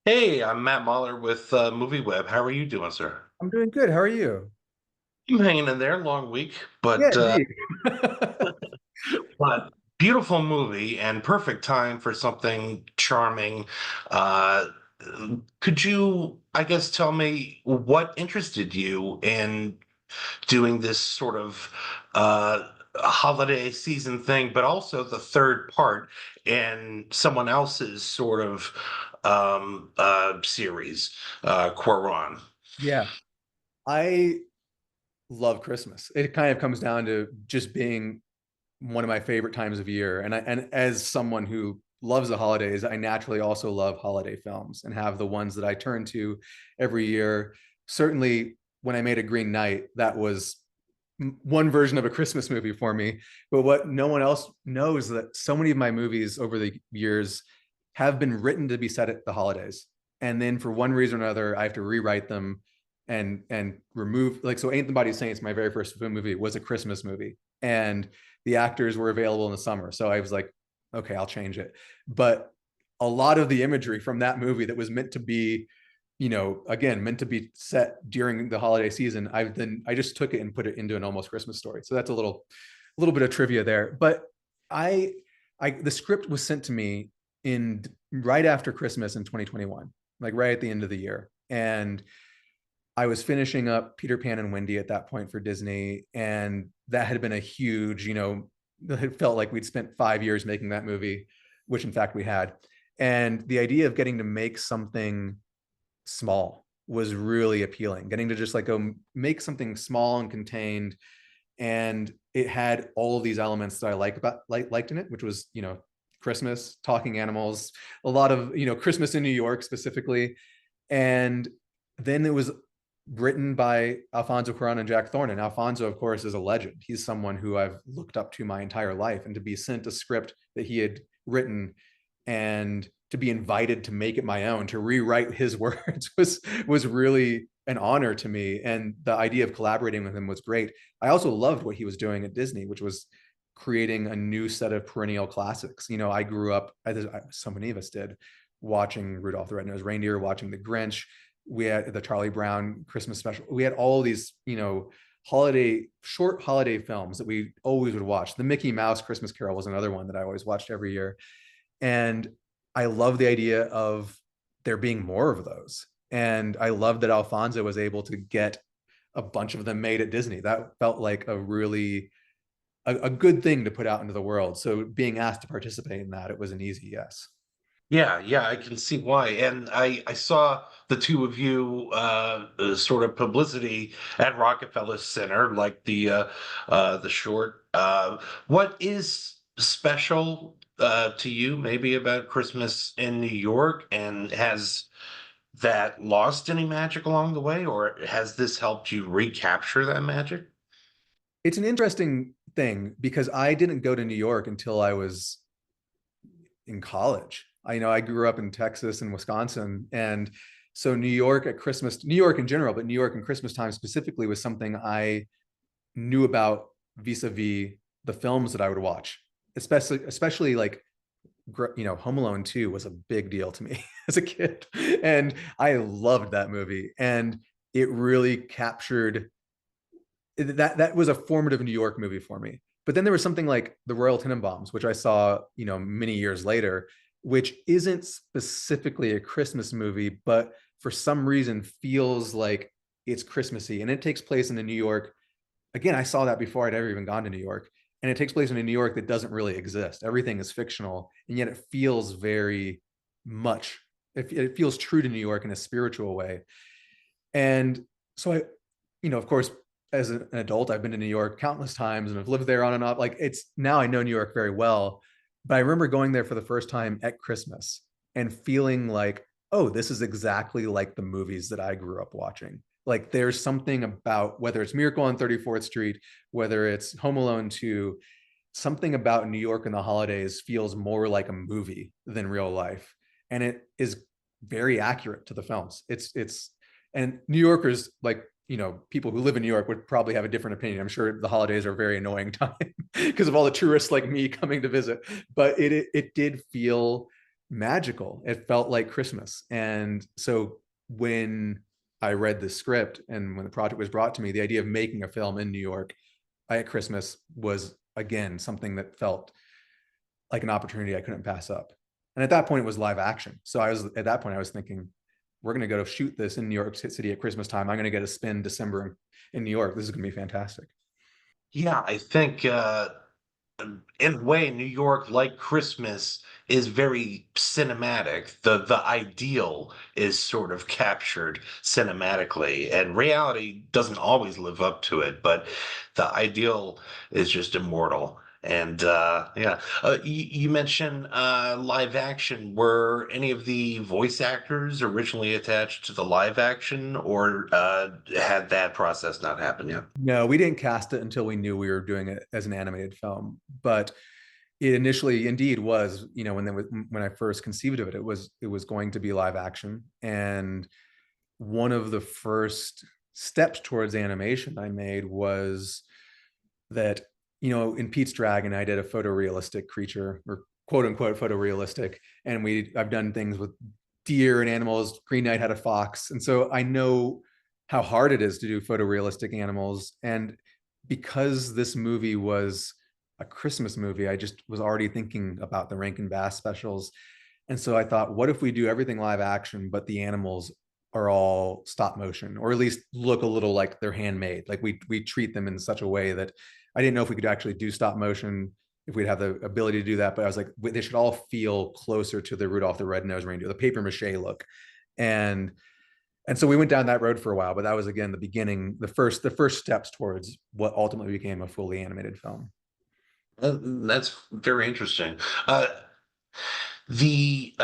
Hey, I'm Matt Mahler with MovieWeb. How are you doing, sir? I'm doing good. How are you? I'm hanging in there, long week, Yeah, but indeed. but beautiful movie and perfect time for something charming. Uh, could you, I guess, tell me what interested you in doing this sort of holiday season thing, but also the third part in someone else's sort of series, Quaron? Yeah, I love Christmas. It kind of comes down to just being one of my favorite times of year. And as someone who loves the holidays, I naturally also love holiday films and have the ones that I turn to every year. Certainly, when I made A Green Knight, that was one version of a Christmas movie for me. But what no one else knows that so many of my movies over the years have been written to be set at the holidays. And then for one reason or another, I have to rewrite them and remove, like, so Ain't the Body Saints, my very first film movie, was a Christmas movie. And the actors were available in the summer. So I was like, okay, I'll change it. But a lot of the imagery from that movie that was meant to be, again, meant to be set during the holiday season, I just took it and put it into an Almost Christmas Story. So that's a little bit of trivia there. But I the script was sent to me in right after Christmas in 2021, like right at the end of the year. And I was finishing up Peter Pan and Wendy at that point for Disney, and that had been a huge, it felt like we'd spent 5 years making that movie, which in fact we had. And the idea of getting to make something small was really appealing. Getting to just like go make something small and contained, and it had all of these elements that I liked in it, which was Christmas, talking animals, a lot of Christmas in New York specifically, and then it was written by Alfonso Cuarón and Jack Thorne. And Alfonso, of course, is a legend. He's someone who I've looked up to my entire life. And to be sent a script that he had written and to be invited to make it my own, to rewrite his words was really an honor to me. And the idea of collaborating with him was great. I also loved what he was doing at Disney, which was creating a new set of perennial classics. I grew up, as so many of us did, watching Rudolph the Red-Nosed Reindeer, watching The Grinch. We had the Charlie Brown Christmas special. We had all these, short holiday films that we always would watch. The Mickey Mouse Christmas Carol was another one that I always watched every year. And I love the idea of there being more of those. And I love that Alfonso was able to get a bunch of them made at Disney. That felt like a good thing to put out into the world. So being asked to participate in that, it was an easy yes. Yeah, yeah, I can see why. And I saw the two of you sort of publicity at Rockefeller Center, like the short. What is special to you maybe about Christmas in New York, and has that lost any magic along the way, or has this helped you recapture that magic? It's an interesting thing because I didn't go to New York until I was in college. I grew up in Texas and Wisconsin, and so New York at Christmas, New York in general, but New York and Christmas time specifically was something I knew about vis-a-vis the films that I would watch, especially like Home Alone 2 was a big deal to me as a kid, and I loved that movie, and it really captured that was a formative New York movie for me. But then there was something like The Royal Tenenbaums, which I saw, many years later, which isn't specifically a Christmas movie, but for some reason feels like it's Christmassy. And it takes place in a New York. Again, I saw that before I'd ever even gone to New York. And it takes place in a New York that doesn't really exist. Everything is fictional. And yet it feels very much, it feels true to New York in a spiritual way. And so of course, as an adult, I've been to New York countless times and I've lived there on and off. Like, it's now I know New York very well, but I remember going there for the first time at Christmas and feeling like, oh, this is exactly like the movies that I grew up watching. Like, there's something about, whether it's Miracle on 34th Street, whether it's Home Alone 2, something about New York in the holidays feels more like a movie than real life. And it is very accurate to the films. And New Yorkers, like, people who live in New York would probably have a different opinion. I'm sure the holidays are a very annoying time because of all the tourists like me coming to visit. But it did feel magical. It felt like Christmas. And so when I read the script and when the project was brought to me, the idea of making a film in New York at Christmas was again something that felt like an opportunity I couldn't pass up. And at that point, it was live action. So at that point, I was thinking, we're going to go shoot this in New York City at Christmas time. I'm going to get to spend December in New York. This is going to be fantastic. Yeah, I think in a way, New York, like Christmas, is very cinematic. The ideal is sort of captured cinematically, and reality doesn't always live up to it, but the ideal is just immortal. And yeah, you mentioned live action. Were any of the voice actors originally attached to the live action, or had that process not happened yet? No, we didn't cast it until we knew we were doing it as an animated film. But it initially indeed was, when I first conceived of it, it was going to be live action. And one of the first steps towards animation I made was that, in Pete's Dragon, I did a photorealistic creature, or quote unquote photorealistic. And I've done things with deer and animals. Green Knight had a fox. And so I know how hard it is to do photorealistic animals. And because this movie was a Christmas movie, I just was already thinking about the Rankin Bass specials. And so I thought, what if we do everything live action, but the animals are all stop motion, or at least look a little like they're handmade. Like we treat them in such a way that I didn't know if we could actually do stop motion, if we'd have the ability to do that. But I was like, they should all feel closer to the Rudolph the Red-Nosed Reindeer, the paper mache look. And and so we went down that road for a while, but that was again the beginning, the first steps towards what ultimately became a fully animated film. That's very interesting. Uh, The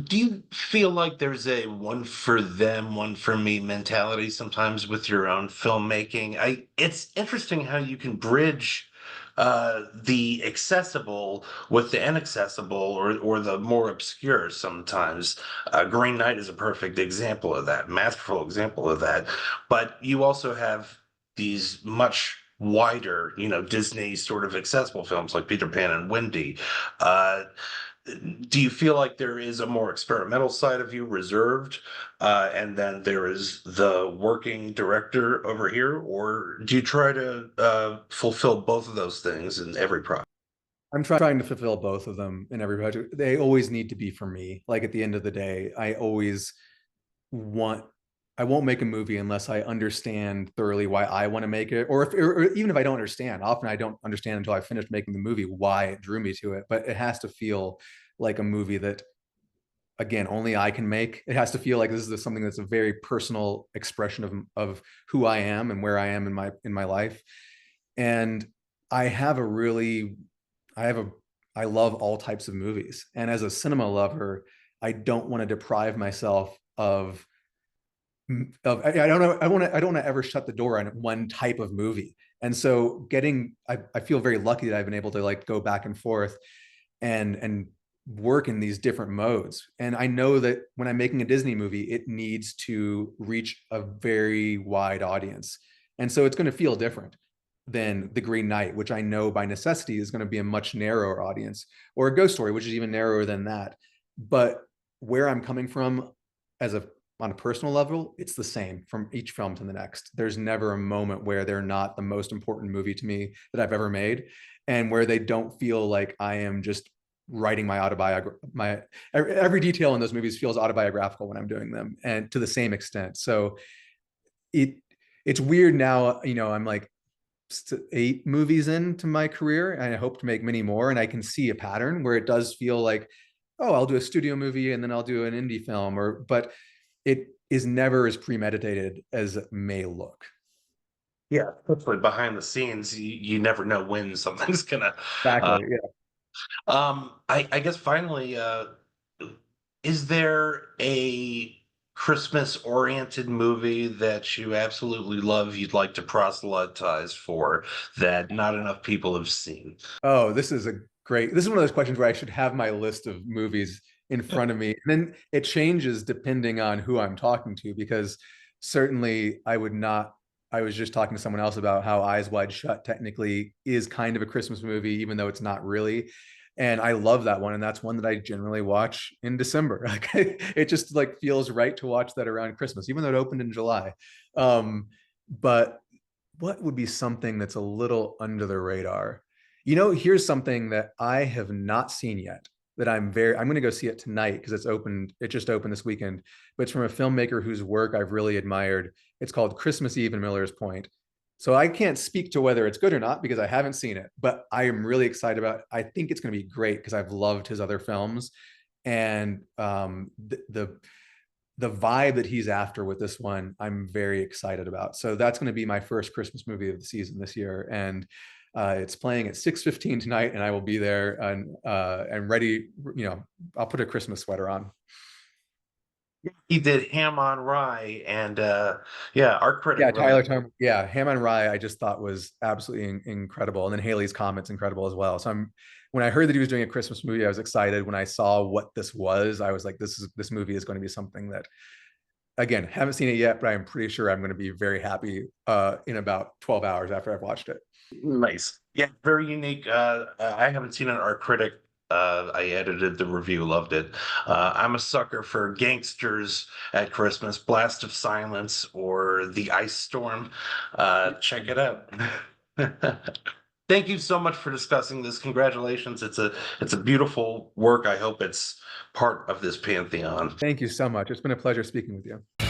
do you feel like there's a one for them, one for me mentality sometimes with your own filmmaking? It's interesting how you can bridge the accessible with the inaccessible or the more obscure sometimes. Green Knight is a perfect example of that, masterful example of that. But you also have these much wider, Disney sort of accessible films like Peter Pan and Wendy. Uh, do you feel like there is a more experimental side of you reserved, and then there is the working director over here, or do you try to fulfill both of those things in every project? I'm trying to fulfill both of them in every project. They always need to be for me. Like at the end of the day, want I won't make a movie unless I understand thoroughly why I want to make it, or even if I don't understand. Often I don't understand until I finished making the movie why it drew me to it. But it has to feel like a movie that, again, only I can make. It has to feel like this is something that's a very personal expression of who I am and where I am in my life. And I have a really, I have a, I love all types of movies. And as a cinema lover, I don't want to deprive myself I don't know, I don't want to ever shut the door on one type of movie. And so I feel very lucky that I've been able to like go back and forth and work in these different modes. And I know that when I'm making a Disney movie, it needs to reach a very wide audience. And so it's going to feel different than The Green Knight, which I know by necessity is going to be a much narrower audience, or a Ghost Story, which is even narrower than that. But where I'm coming from as a on a personal level, it's the same from each film to the next. There's never a moment where they're not the most important movie to me that I've ever made, and where they don't feel like I am just writing my autobiography. My every detail in those movies feels autobiographical when I'm doing them, and to the same extent. So it it's weird now. I'm like 8 movies into my career, and I hope to make many more. And I can see a pattern where it does feel like, oh, I'll do a studio movie and then I'll do an indie film, but it is never as premeditated as it may look. Yeah, hopefully behind the scenes, you never know when something's gonna. Uh, Exactly. Yeah. I guess finally, is there a Christmas-oriented movie that you absolutely love, you'd like to proselytize for, that not enough people have seen? Oh, this is one of those questions where I should have my list of movies in front of me. And then it changes depending on who I'm talking to, because certainly I would not, I was just talking to someone else about how Eyes Wide Shut technically is kind of a Christmas movie, even though it's not really. And I love that one, and that's one that I generally watch in December. Like it just like feels right to watch that around Christmas, even though it opened in July. But what would be something that's a little under the radar? Here's something that I have not seen yet that I'm going to go see it tonight because it just opened this weekend, but it's from a filmmaker whose work I've really admired. It's called Christmas Eve in Miller's Point. So I can't speak to whether it's good or not because I haven't seen it, but I am really excited about it. I think it's going to be great because I've loved his other films, and the vibe that he's after with this one, I'm very excited about. So that's going to be my first Christmas movie of the season this year, and it's playing at 6:15 tonight, and I will be there and ready. I'll put a Christmas sweater on. He did Ham on Rye, and yeah, our critic Yeah, really. Tyler Tom. Yeah, Ham and Rye, I just thought was absolutely incredible, and then Haley's Comet's incredible as well. So when I heard that he was doing a Christmas movie, I was excited. When I saw what this was, I was like, this movie is going to be something that, again, haven't seen it yet, but I'm pretty sure I'm going to be very happy in about 12 hours after I've watched it. Nice. Yeah, very unique. I haven't seen it. Our critic, I edited the review, loved it. I'm a sucker for Gangsters at Christmas, Blast of Silence, or The Ice Storm. Check it out. Thank you so much for discussing this. Congratulations. It's a beautiful work. I hope it's part of this pantheon. Thank you so much. It's been a pleasure speaking with you.